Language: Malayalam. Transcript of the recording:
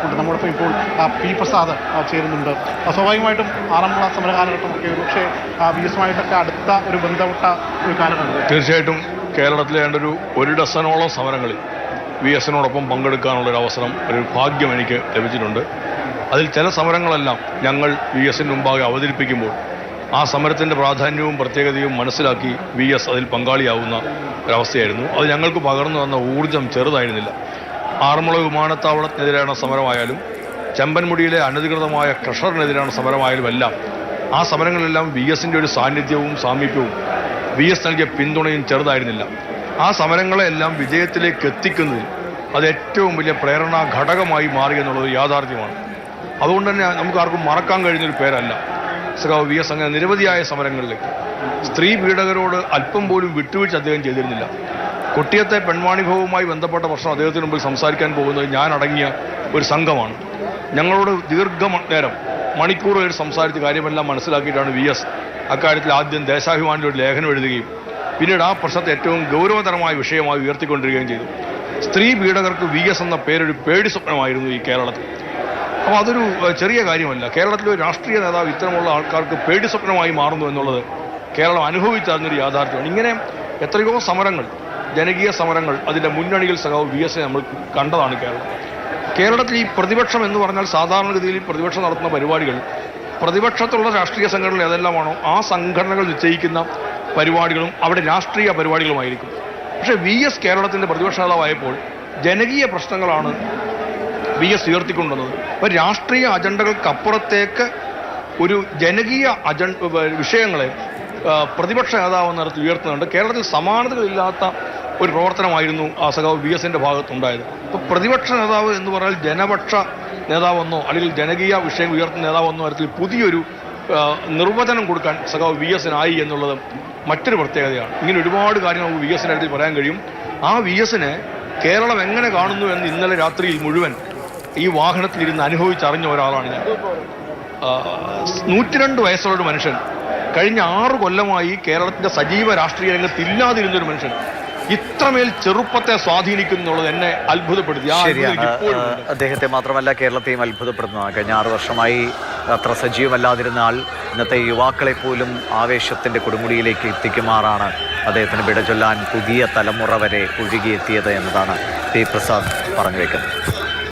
ഉണ്ട്. നമ്മളിപ്പോൾ പി പ്രസാദ് ചേരുന്നുണ്ട്. സ്വാഭാവികമായിട്ടും ആറന്മുള സമര കാലഘട്ടമൊക്കെ പക്ഷേ വി എസുമായിട്ടൊക്കെ അടുത്ത ഒരു ബന്ധപ്പെട്ട ഒരു കാലഘട്ടം. തീർച്ചയായിട്ടും കേരളത്തിലെ ഒരു ഡസനോളം സമരങ്ങളിൽ വി എസിനോടൊപ്പം പങ്കെടുക്കാനുള്ളൊരു അവസരം, ഒരു ഭാഗ്യം എനിക്ക് ലഭിച്ചിട്ടുണ്ട്. അതിൽ ചില സമരങ്ങളെല്ലാം ഞങ്ങൾ വി എസിന് മുമ്പാകെ അവതരിപ്പിക്കുമ്പോൾ ആ സമരത്തിൻ്റെ പ്രാധാന്യവും പ്രത്യേകതയും മനസ്സിലാക്കി വി എസ് അതിൽ പങ്കാളിയാവുന്ന ഒരവസ്ഥയായിരുന്നു. അത് ഞങ്ങൾക്ക് പകർന്നു തന്ന ഊർജ്ജം ചെറുതായിരുന്നില്ല. ആറന്മുള വിമാനത്താവളത്തിനെതിരാன സമരമായാലും ചെമ്പൻമുടിയിലെ അനധികൃതമായ ക്രഷറിനെതിരാன സമരമായാലും എല്ലാം ആ സമരങ്ങളെല്ലാം വി എസിൻ്റെ ഒരു സാന്നിധ്യവും സാമീപ്യവും വി എസ് നൽകിയ പിന്തുണയും ചെറുതായിരുന്നില്ല. ആ സമരങ്ങളെല്ലാം വിജയത്തിലേക്ക് എത്തിക്കുന്നതിൽ അത് ഏറ്റവും വലിയ പ്രേരണാ ഘടകമായി മാറി എന്നുള്ളത് യാഥാർത്ഥ്യമാണ്. അതുകൊണ്ട് തന്നെ നമുക്ക് ആർക്കും മറക്കാൻ കഴിയുന്നൊരു പേരല്ല സഖാവ് വി എസ്. അങ്ങനെ നിരവധിയായ സമരങ്ങളിലേക്ക് സ്ത്രീ പീഡകരോട് അല്പം പോലും വിട്ടുവീഴ്ച അദ്ദേഹം ചെയ്തിരുന്നില്ല. കൊട്ടിയത്തെ പെൺവാണിഭവുമായി ബന്ധപ്പെട്ട പ്രശ്നം അദ്ദേഹത്തിന് മുമ്പിൽ സംസാരിക്കാൻ പോകുന്നത് ഞാൻ അടങ്ങിയ ഒരു സംഘമാണ്. ഞങ്ങളോട് ദീർഘനേരം മണിക്കൂറുകൾ സംസാരിച്ച കാര്യമെല്ലാം മനസ്സിലാക്കിയിട്ടാണ് വി എസ് അക്കാര്യത്തിൽ ആദ്യം ദേശാഭിമാനിൽ ഒരു ലേഖനം എഴുതുകയും പിന്നീട് ആ പ്രശ്നത്തെ ഏറ്റവും ഗൗരവതരമായ വിഷയമായി ഉയർത്തിക്കൊണ്ടിരിക്കുകയും ചെയ്തു. സ്ത്രീ പീഡകർക്ക് വി എസ് എന്ന പേരൊരു പേടി സ്വപ്നമായിരുന്നു ഈ കേരളത്തിൽ. അപ്പോൾ അതൊരു ചെറിയ കാര്യമല്ല. കേരളത്തിലെ ഒരു രാഷ്ട്രീയ നേതാവ് ഇത്തരമുള്ള ആൾക്കാർക്ക് പേടി സ്വപ്നമായി മാറുന്നു എന്നുള്ളത് കേരളം അനുഭവിച്ചറിഞ്ഞൊരു യാഥാർത്ഥ്യമാണ്. ഇങ്ങനെ എത്രയോ സമരങ്ങൾ, ജനകീയ സമരങ്ങൾ, അതിൻ്റെ മുന്നണിയിൽ സഖാവ് വി എസിനെ നമ്മൾ കണ്ടതാണ് കേരളത്തിൽ. ഈ പ്രതിപക്ഷം എന്ന് പറഞ്ഞാൽ സാധാരണഗതിയിൽ പ്രതിപക്ഷം നടത്തുന്ന പരിപാടികൾ പ്രതിപക്ഷത്തുള്ള രാഷ്ട്രീയ സംഘടനകൾ ഏതെല്ലാമാണോ ആ സംഘടനകൾ നിശ്ചയിക്കുന്ന പരിപാടികളും അവിടെ രാഷ്ട്രീയ പരിപാടികളുമായിരിക്കും. പക്ഷേ വി എസ് കേരളത്തിൻ്റെ പ്രതിപക്ഷ നേതാവായപ്പോൾ ജനകീയ പ്രശ്നങ്ങളാണ് വി എസ് ഉയർത്തിക്കൊണ്ടുവന്നത്. അപ്പോൾ രാഷ്ട്രീയ അജണ്ടകൾക്കപ്പുറത്തേക്ക് ഒരു ജനകീയ വിഷയങ്ങളെ പ്രതിപക്ഷ നേതാവെന്ന തരത്തിൽ ഉയർത്തുന്നുണ്ട്. കേരളത്തിൽ സമാനതകളില്ലാത്ത ഒരു പ്രവർത്തനമായിരുന്നു ആ സഖാവ് വി എസിൻ്റെ ഭാഗത്തുണ്ടായത്. ഇപ്പോൾ പ്രതിപക്ഷ നേതാവ് എന്ന് പറഞ്ഞാൽ ജനപക്ഷ നേതാവെന്നോ അല്ലെങ്കിൽ ജനകീയ വിഷയം ഉയർത്തുന്ന നേതാവെന്നോ തരത്തിൽ പുതിയൊരു നിർവചനം കൊടുക്കാൻ സഖാവ് വി എസിനായി എന്നുള്ളത് മറ്റൊരു പ്രത്യേകതയാണ്. ഇങ്ങനെ ഒരുപാട് കാര്യങ്ങൾ നമുക്ക് വി എസിൻ്റെ അടുത്ത് പറയാൻ കഴിയും. ആ വി എസിനെ കേരളം എങ്ങനെ കാണുന്നു എന്ന് ഇന്നലെ രാത്രിയിൽ മുഴുവൻ ഈ വാഹനത്തിലിരുന്ന് അനുഭവിച്ചറിഞ്ഞ ഒരാളാണ് ഞാൻ. 102 വയസ്സുള്ള ഒരു മനുഷ്യൻ, കഴിഞ്ഞ 6 കൊല്ലമായി കേരളത്തിൻ്റെ സജീവ രാഷ്ട്രീയ രംഗത്ത് ഇല്ലാതിരുന്നൊരു മനുഷ്യൻ ഇത്രമേൽ ചെറുപ്പത്തെ സ്വാധീനിക്കുന്നുള്ളത് എന്നെ അത്ഭുതപ്പെടുത്തി. അദ്ദേഹത്തെ മാത്രമല്ല കേരളത്തെയും അത്ഭുതപ്പെടുത്തുന്നതാണ്. കഴിഞ്ഞ 6 വർഷമായി അത്ര സജീവമല്ലാതിരുന്ന ആൾ ഇന്നത്തെ യുവാക്കളെ പോലും ആവേശത്തിൻ്റെ കൊടുമുടിയിലേക്ക് എത്തിക്കുമാറാണ് അദ്ദേഹത്തിന് വിട ചൊല്ലാൻ പുതിയ തലമുറ വരെ ഒഴുകിയെത്തിയത് എന്നതാണ് പി പ്രസാദ് പറഞ്ഞു വയ്ക്കുന്നത്.